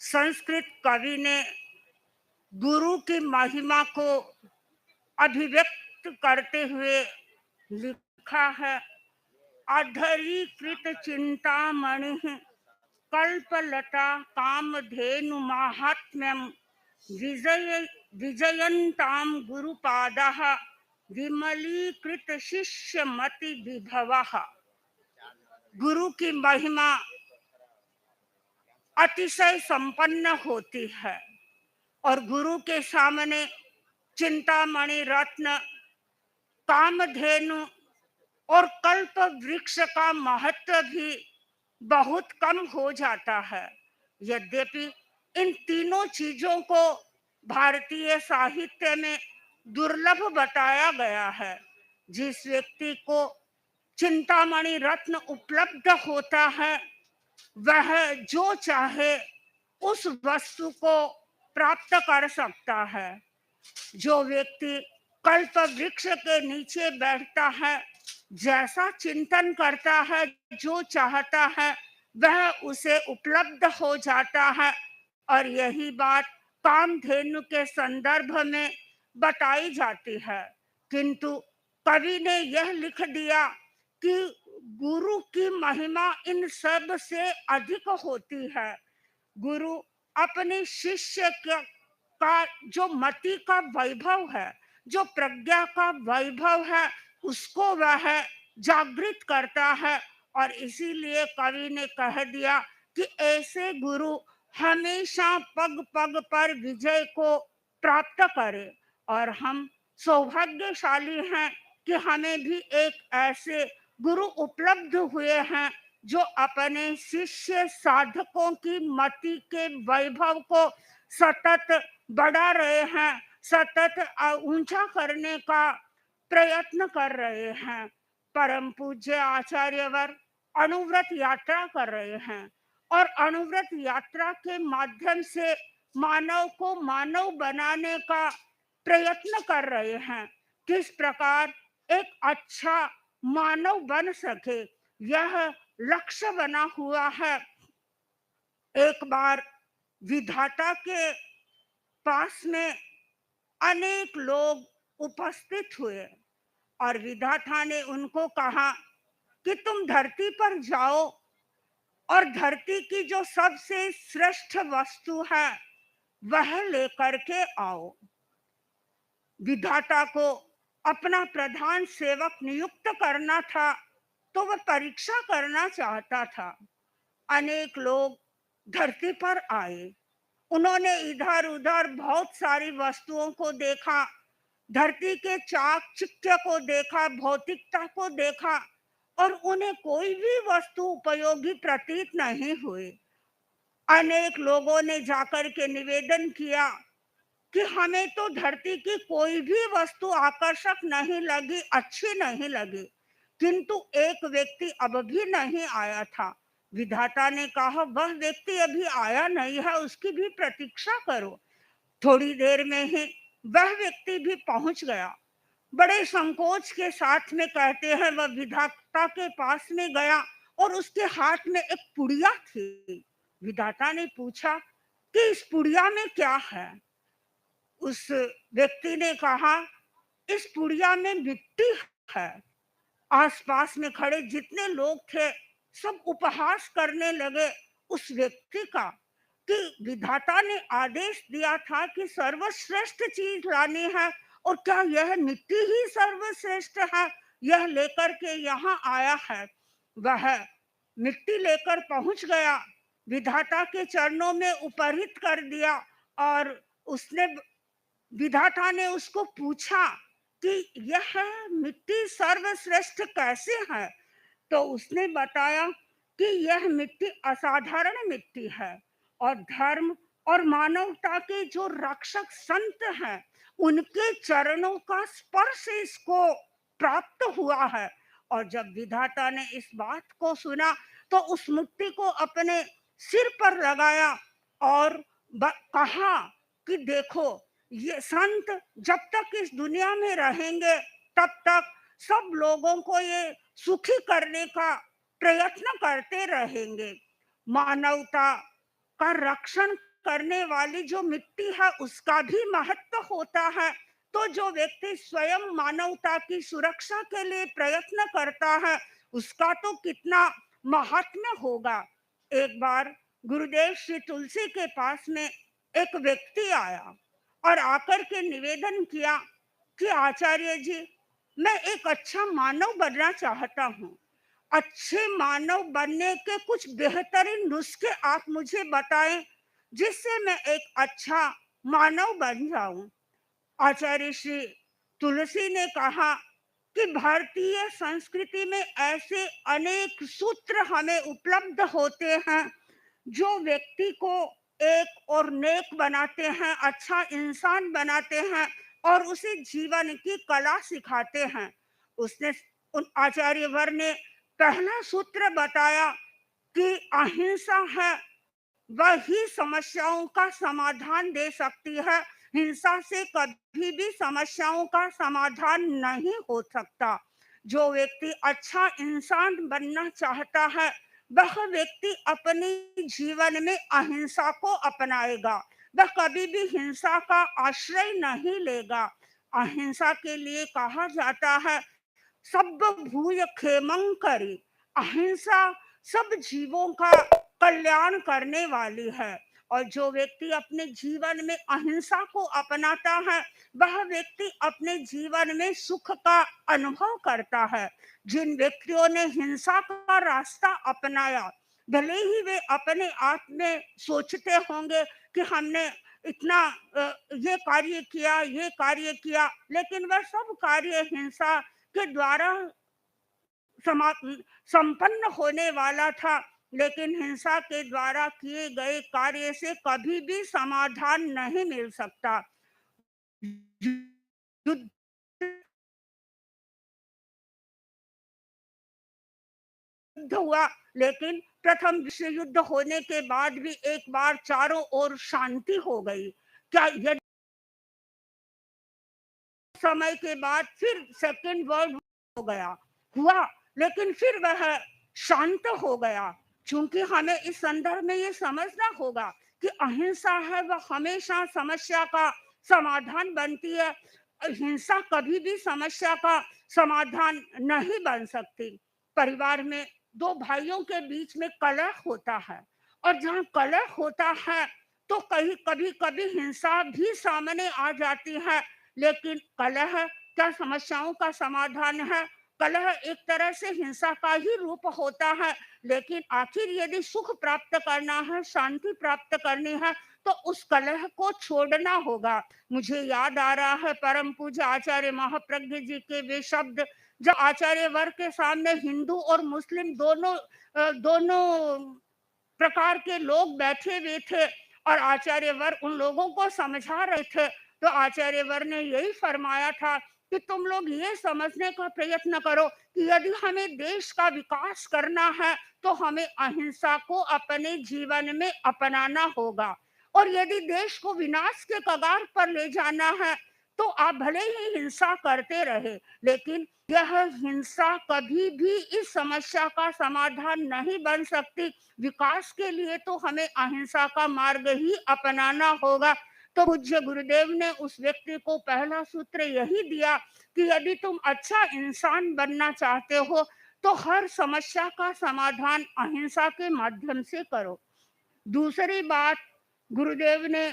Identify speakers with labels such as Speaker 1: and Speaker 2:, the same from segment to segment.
Speaker 1: संस्कृत कवि ने गुरु की महिमा को अभिव्यक्त करते हुए लिखा है। अधरीकृत चिंतामणि कल्पलता कामधेनु माहात्म्यम विजयन्ताम गुरुपादः विमलीकृत शिष्यमति विभवः। गुरु की महिमा अतिशय संपन्न होती है और गुरु के सामने चिंतामणि रत्न, कामधेनु और कल्प वृक्ष का महत्व भी बहुत कम हो जाता है। यद्यपि इन तीनों चीजों को भारतीय साहित्य में दुर्लभ बताया गया है। जिस व्यक्ति को चिंतामणि रत्न उपलब्ध होता है वह जो चाहे उस वस्तु को प्राप्त कर सकता है। जो व्यक्ति कल्प वृक्ष के नीचे बैठता है, जैसा चिंतन करता है, जो चाहता है वह उसे उपलब्ध हो जाता है। और यही बात कामधेनु के संदर्भ में बताई जाती है। किंतु कवि ने यह लिख दिया कि गुरु की महिमा इन सब से अधिक होती है। गुरु अपने शिष्य का जो मति का वैभव है, जो प्रज्ञा का वैभव है, उसको वह जागृत करता है। और इसीलिए कवि ने कह दिया कि ऐसे गुरु हमेशा पग पग पर विजय को प्राप्त करे। और हम सौभाग्यशाली हैं कि हमें भी एक ऐसे गुरु उपलब्ध हुए हैं जो अपने शिष्य साधकों की मति के वैभव को सतत बढ़ा रहे हैं, सतत ऊंचा करने का प्रयत्न कर रहे हैं। परम पूज्य आचार्यवर अनुव्रत यात्रा कर रहे हैं और अनुव्रत यात्रा के माध्यम से मानव को मानव बनाने का प्रयत्न कर रहे हैं। किस प्रकार एक अच्छा मानव बन सके, यह लक्ष्य बना हुआ है। एक बार विधाता के पास में अनेक लोग उपस्थित हुए और विधाता ने उनको कहा कि तुम धरती पर जाओ और धरती की जो सबसे श्रेष्ठ वस्तु है वह लेकर के आओ। विधाता को अपना प्रधान सेवक नियुक्त करना था, तो वह परीक्षा करना चाहता था। अनेक लोग धरती पर आए, उन्होंने इधर उधर बहुत सारी वस्तुओं को देखा, धरती के चाकचिक्य को देखा, भौतिकता को देखा, और उन्हें कोई भी वस्तु उपयोगी प्रतीत नहीं हुई। अनेक लोगों ने जाकर के निवेदन किया कि हमें तो धरती की कोई भी वस्तु आकर्षक नहीं लगी, अच्छी नहीं लगी। किंतु एक व्यक्ति अब भी नहीं आया था। विधाता ने कहा वह व्यक्ति अभी आया नहीं है, उसकी भी प्रतीक्षा करो। थोड़ी देर में ही वह व्यक्ति भी पहुंच गया। बड़े संकोच के साथ में कहते हैं वह विधाता के पास में गया और उसके हाथ में एक पुड़िया थी। विधाता ने पूछा कि इस पुड़िया में क्या है। उस व्यक्ति ने कहा इस पुड़िया में मिट्टी है। आसपास में खड़े जितने लोग थे सब उपहास करने लगे उस व्यक्ति का कि विधाता ने आदेश दिया था कि सर्वश्रेष्ठ चीज लानी है, और क्या यह मिट्टी ही सर्वश्रेष्ठ है, यह लेकर के यहाँ आया है। वह मिट्टी लेकर पहुंच गया, विधाता के चरणों में उपहित कर दिया और उसने विधाता ने उसको पूछा कि यह मिट्टी सर्वश्रेष्ठ कैसे है। तो उसने बताया कि यह मिट्टी असाधारण मिट्टी है और धर्म और मानवता के जो रक्षक संत हैं उनके चरणों का स्पर्श इसको प्राप्त हुआ है। और जब विधाता ने इस बात को सुना तो उस मिट्टी को अपने सिर पर लगाया और कहा कि देखो ये संत जब तक इस दुनिया में रहेंगे तब तक सब लोगों को ये सुखी करने का प्रयत्न करते रहेंगे, मानवता का रक्षण करने वाली जो मिट्टी है उसका भी महत्व होता है। तो जो व्यक्ति स्वयं मानवता की सुरक्षा के लिए प्रयत्न करता है उसका तो कितना महात्म्य होगा। एक बार गुरुदेव श्री तुलसी के पास में एक व्यक्ति आया और आकर के निवेदन किया कि आचार्य जी, मैं एक अच्छा मानव बनना चाहता हूँ। अच्छे मानव बनने के कुछ बेहतरीन नुस्खे आप मुझे बताएं जिससे मैं एक अच्छा मानव बन जाऊं। आचार्य श्री तुलसी ने कहा कि भारतीय संस्कृति में ऐसे अनेक सूत्र हमें उपलब्ध होते हैं जो व्यक्ति को एक और नेक बनाते हैं, अच्छा इंसान बनाते हैं और उसे जीवन की कला सिखाते हैं। उसने उन आचार्यवर ने पहला सूत्र बताया कि अहिंसा है वही समस्याओं का समाधान दे सकती है। हिंसा से कभी भी समस्याओं का समाधान नहीं हो सकता। जो व्यक्ति अच्छा इंसान बनना चाहता है वह व्यक्ति अपने जीवन में अहिंसा को अपनाएगा। वह कभी भी हिंसा का आश्रय नहीं लेगा। अहिंसा के लिए कहा जाता है सब भूय खेमं करी। अहिंसा सब जीवों का कल्याण करने वाली है। और जो व्यक्ति अपने जीवन में अहिंसा को अपनाता है वह व्यक्ति अपने जीवन में सुख का अनुभव करता है। जिन व्यक्तियों ने हिंसा का रास्ता अपनाया भले ही वे अपने आप में सोचते होंगे कि हमने इतना ये कार्य किया, लेकिन वह सब कार्य हिंसा के द्वारा संपन्न होने वाला था। लेकिन हिंसा के द्वारा किए गए कार्य से कभी भी समाधान नहीं मिल सकता। युद्ध हुआ, लेकिन प्रथम विश्व युद्ध होने के बाद भी एक बार चारों ओर शांति हो गई। क्या यदि समय के बाद फिर सेकेंड वर्ल्ड हो गया हुआ, लेकिन फिर वह शांत हो गया। चूंकि हमें इस संदर्भ में ये समझना होगा कि अहिंसा है वह हमेशा समस्या का समाधान बनती है। हिंसा कभी भी समस्या का समाधान नहीं बन सकती। परिवार में दो भाइयों के बीच में कलह होता है और जहाँ कलह होता है तो कहीं कभी कभी हिंसा भी सामने आ जाती है। लेकिन कलह क्या समस्याओं का समाधान है? कलह एक तरह से हिंसा का ही रूप होता है। लेकिन आखिर यदि सुख प्राप्त करना है, शांति प्राप्त करनी है तो उस कलह को छोड़ना होगा। मुझे याद आ रहा है परम पूज्य आचार्य महाप्रज्ञ जी के वे शब्द जब आचार्य वर्ग के सामने हिंदू और मुस्लिम दोनों प्रकार के लोग बैठे हुए थे और आचार्यवर उन लोगों को समझा रहे थे। तो आचार्यवर ने यही फरमाया था कि तुम लोग ये समझने का प्रयत्न करो कि यदि हमें देश का विकास करना है तो हमें अहिंसा को अपने जीवन में अपनाना होगा। और यदि देश को विनाश के कगार पर ले जाना है तो आप भले ही हिंसा करते रहे, लेकिन यह हिंसा कभी भी इस समस्या का समाधान नहीं बन सकती। विकास के लिए तो हमें अहिंसा का मार्ग ही अपनाना होगा। तो पूज्य गुरुदेव ने उस व्यक्ति को पहला सूत्र यही दिया कि यदि तुम अच्छा इंसान बनना चाहते हो तो हर समस्या का समाधान अहिंसा के माध्यम से करो। दूसरी बात गुरुदेव ने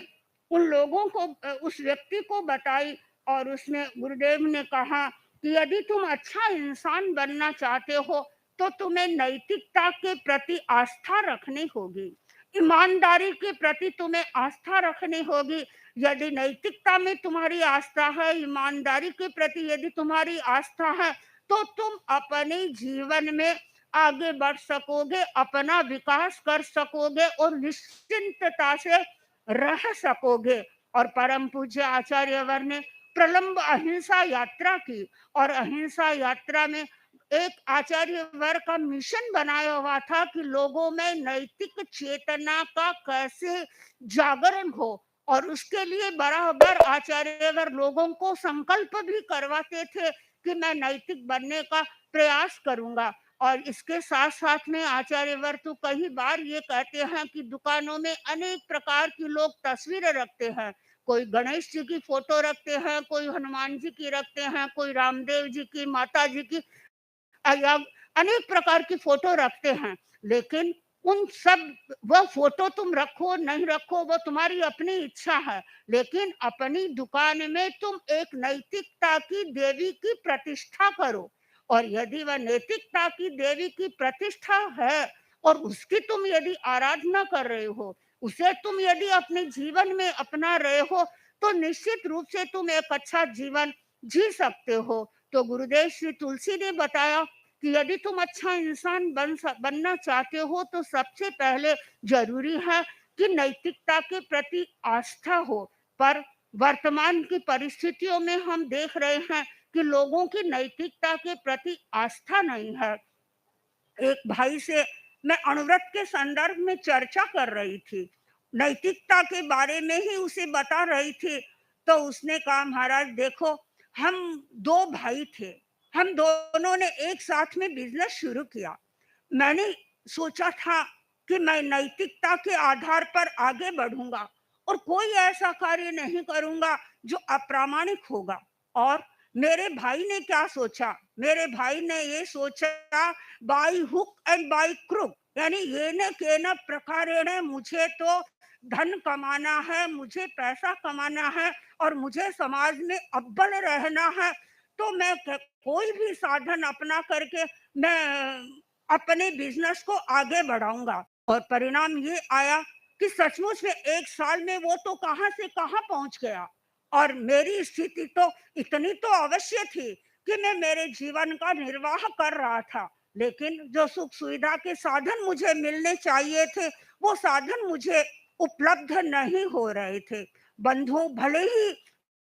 Speaker 1: उन लोगों को उस व्यक्ति को बताई और उसमें गुरुदेव ने कहा कि यदि तुम अच्छा इंसान बनना चाहते हो तो तुम्हें नैतिकता के प्रति आस्था रखनी होगी, ईमानदारी के प्रति तुम्हें आस्था रखनी होगी। यदि नैतिकता में तुम्हारी आस्था है, ईमानदारी के प्रति यदि तुम्हारी आस्था है तो तुम अपने जीवन में आगे बढ़ सकोगे, अपना विकास कर सकोगे और निश्चिंतता से रह सकोगे। और परम पूज्य आचार्यवर ने प्रलंब अहिंसा यात्रा की और अहिंसा यात्रा में एक आचार्य वर्ग का मिशन बनाया हुआ था कि लोगों में नैतिक चेतना का कैसे जागरण हो। और उसके लिए बराबर आचार्यवर लोगों को संकल्प भी करवाते थे कि मैं नैतिक बनने का प्रयास करूंगा। और इसके साथ-साथ में आचार्यवर तो कई बार ये कहते हैं कि दुकानों में अनेक प्रकार की लोग तस्वीरें रखते हैं। कोई गणेश जी की फ़ोटो रखते हैं, कोई हनुमान जी की रखते हैं, कोई रामदेव जी की, माता जी की या अनेक प्रकार की फ़ोटो रखते हैं। लेकिन उन सब वो फ़ोटो तुम रखो, नहीं रखो वो तुम्हारी अपनी इच्छा है। लेकिन अपनी दुकान में तुम एक नैतिकता की देवी की प्रतिष्ठा करो। और यदि वह नैतिकता की देवी की प्रतिष्ठा है और उसकी तुम यदि आराधना कर रहे हो, उसे तुम यदि अपने जीवन में अपना रहे हो, तो निश्चित रूप से तुम एक अच्छा जीवन जी सकते हो। तो गुरुदेव श्री तुलसी ने बताया कि यदि तुम अच्छा इंसान बनना चाहते हो, तो सबसे पहले ज़रूरी है कि नैतिकता के प्रति आस्था हो। पर वर्तमान की परिस्थितियों में हम देख रहे हैं कि लोगों की नैतिकता के प्रति आस्था नहीं है। एक भाई से मैं अणुव्रत के संदर्भ में चर्चा कर रही थी, नैतिकता के बारे में ही उसे बता रही थी। तो उसने कहा, महाराज देखो, हम 2 भाई थे, हम दोनों ने एक साथ में बिज़नेस शुरू किया। मैंने सोचा था कि मैं नैतिकता के आधार पर आगे बढ़ूँगा और कोई ऐसा कार्य नहीं करूँगा जो अप्रामाणिक होगा। और मेरे भाई ने क्या सोचा? मेरे भाई ने ये सोचा, by hook and by crook, यानी ये न के न प्रकारेण मुझे तो धन कमाना है, मुझे पैसा कमाना है और मुझे समाज में अव्वल रहना है। तो मैं कोई भी साधन अपना करके मैं अपने बिजनेस को आगे बढ़ाऊंगा। और परिणाम ये आया कि सचमुच में 1 साल में वो तो कहाँ से कहाँ पहुंच गया। और मेरी स्थिति तो इतनी तो अवश्य थी कि मैं मेरे जीवन का निर्वाह कर रहा था, लेकिन जो सुख सुविधा के साधन मुझे मिलने चाहिए थे, वो साधन मुझे उपलब्ध नहीं हो रहे थे। बंधु, भले ही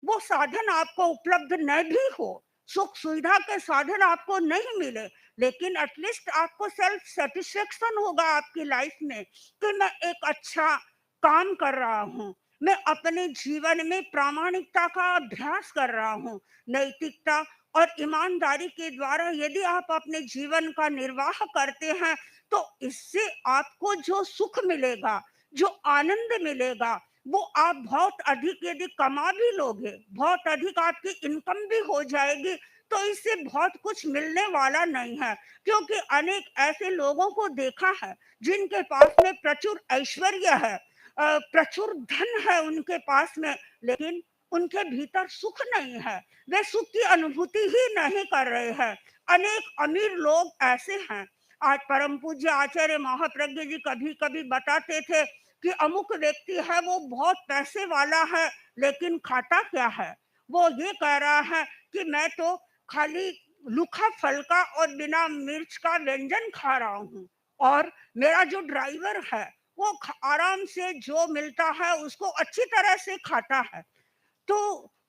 Speaker 1: वो साधन आपको उपलब्ध न भी हो, सुख सुविधा के साधन आपको नहीं मिले, लेकिन एटलीस्ट आपको सेल्फ सेटिस्फेक्शन होगा आपकी लाइफ में कि मैं एक अच्छा काम कर रहा हूँ, मैं अपने जीवन में प्रामाणिकता का अभ्यास कर रहा हूँ। नैतिकता और ईमानदारी के द्वारा यदि आप अपने जीवन का निर्वाह करते हैं, तो इससे आपको जो सुख मिलेगा, जो आनंद मिलेगा, वो आप बहुत अधिक यदि कमा भी लोगे, बहुत अधिक आपकी इनकम भी हो जाएगी, तो इससे बहुत कुछ मिलने वाला नहीं है। क्योंकि अनेक ऐसे लोगों को देखा है जिनके पास में प्रचुर ऐश्वर्य है, प्रचुर धन है उनके पास में, लेकिन उनके भीतर सुख नहीं है, वे सुख की अनुभूति ही नहीं कर रहे हैं। अनेक अमीर लोग ऐसे हैं। आज परम पूज्य आचार्य महाप्रज्ञ जी कभी कभी बताते थे कि अमुक व्यक्ति है, वो बहुत पैसे वाला है, लेकिन खाता क्या है? वो ये कह रहा है कि मैं तो खाली रूखा फल का और बिना मिर्च का व्यंजन खा रहा हूँ, और मेरा जो ड्राइवर है वो आराम से जो मिलता है उसको अच्छी तरह से खाता है। तो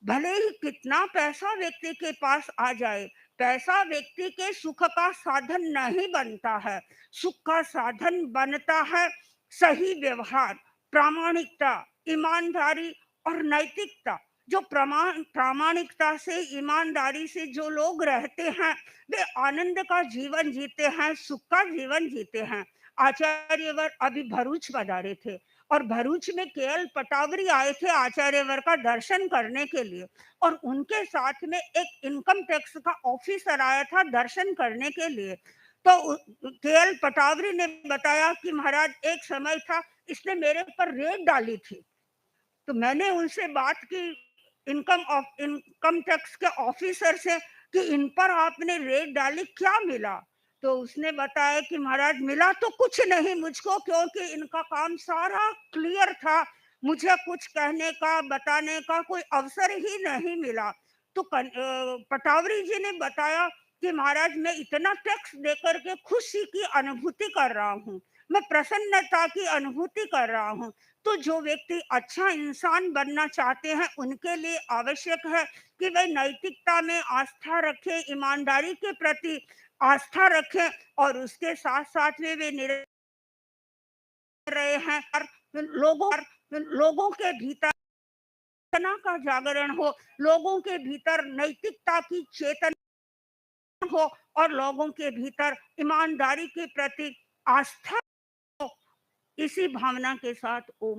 Speaker 1: भले ही कितना पैसा व्यक्ति के पास आ जाए, पैसा व्यक्ति के सुख का साधन नहीं बनता है। सुख का साधन बनता है सही व्यवहार, प्रामाणिकता, ईमानदारी और नैतिकता। जो प्रामाणिकता से, ईमानदारी से जो लोग रहते हैं, वे आनंद का जीवन जीते हैं, सुख का जीवन जीते हैं। आचार्यवर अभी भरूच पधारे थे और भरूच में केएल पटावरी आए थे आचार्यवर का दर्शन करने के लिए, और उनके साथ में एक इनकम टैक्स का ऑफिसर आया था दर्शन करने के लिए। तो केएल पटावरी ने बताया कि महाराज, एक समय था इसने मेरे पर रेड डाली थी। तो मैंने उनसे बात की, इनकम टैक्स के ऑफिसर से, कि इन पर आपने रेड डाली, क्या मिला? तो उसने बताया कि महाराज मिला तो कुछ नहीं मुझको, क्योंकि इनका काम सारा क्लियर था, मुझे कुछ कहने का, बताने का कोई अवसर ही नहीं मिला। तो पटावरी जी ने बताया कि महाराज, मैं इतना टैक्स देकर के खुशी की अनुभूति कर रहा हूँ, मैं प्रसन्नता की अनुभूति कर रहा हूँ। तो जो व्यक्ति अच्छा इंसान बनना चाहते हैं, उनके लिए आवश्यक है कि वे नैतिकता में आस्था रखें, ईमानदारी के प्रति आस्था रखें, और उसके साथ साथ में वे निरंतर रहे हैं और लोगों के भीतर चेतना का जागरण हो, लोगों के भीतर नैतिकता की चेतना हो और लोगों के भीतर ईमानदारी के प्रति आस्था हो, इसी भावना के साथ ओम